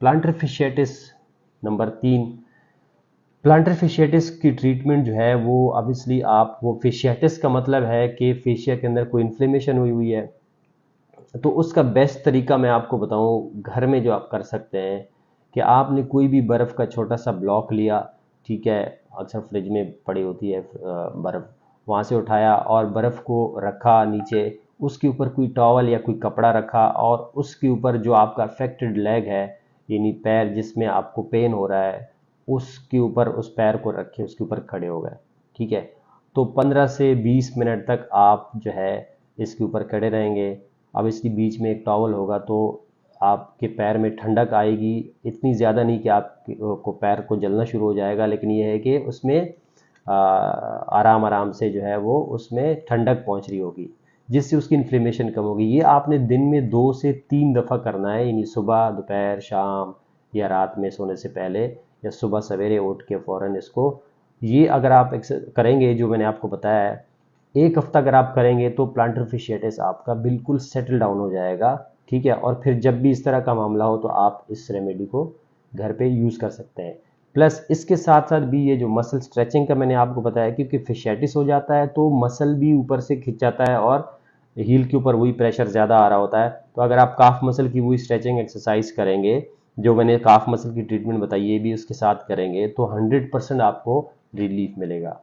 Planter fasciitis number 3। Planter fasciitis की treatment जो है वो ऑब्वियसली आप वो fasciitis का मतलब है कि फेशिया के अंदर कोई इन्फ्लेमेशन हुई हुई है, तो उसका बेस्ट तरीका मैं आपको बताऊं घर में जो आप कर सकते हैं कि आपने कोई भी बर्फ़ का छोटा सा ब्लॉक लिया, ठीक है, अक्सर फ्रिज में पड़ी होती है बर्फ़, वहाँ से उठाया और बर्फ़ को रखा नीचे, उसके ऊपर कोई टॉवल या कोई कपड़ा रखा और उसके ऊपर जो आपका अफेक्टेड लेग है यानी पैर जिसमें आपको पेन हो रहा है उसके ऊपर उस पैर को रखे, उसके ऊपर खड़े हो गए, ठीक है। तो 15 से 20 मिनट तक आप जो है इसके ऊपर खड़े रहेंगे। अब इसके बीच में एक टॉवल होगा तो आपके पैर में ठंडक आएगी, इतनी ज़्यादा नहीं कि आपको पैर को जलना शुरू हो जाएगा, लेकिन ये है कि उसमें आराम आराम से जो है वो उसमें ठंडक पहुंच रही होगी जिससे उसकी इन्फ्लेमेशन कम होगी। ये आपने दिन में 2 से 3 दफ़ा करना है, यानी सुबह, दोपहर, शाम या रात में सोने से पहले या सुबह सवेरे उठ के फ़ौरन इसको, ये अगर आप करेंगे जो मैंने आपको बताया है, एक हफ्ता अगर आप करेंगे तो प्लांटर fasciitis आपका बिल्कुल सेटल डाउन हो जाएगा, ठीक है। और फिर जब भी इस तरह का मामला हो तो आप इस रेमेडी को घर पे यूज़ कर सकते हैं। प्लस इसके साथ साथ भी ये जो मसल स्ट्रेचिंग का मैंने आपको बताया, क्योंकि fasciitis हो जाता है तो मसल भी ऊपर से खिंच जाता है और हील के ऊपर वही प्रेशर ज़्यादा आ रहा होता है। तो अगर आप काफ मसल की वही स्ट्रेचिंग एक्सरसाइज करेंगे जो मैंने काफ मसल की ट्रीटमेंट बताई, ये भी उसके साथ करेंगे तो 100% आपको रिलीफ मिलेगा।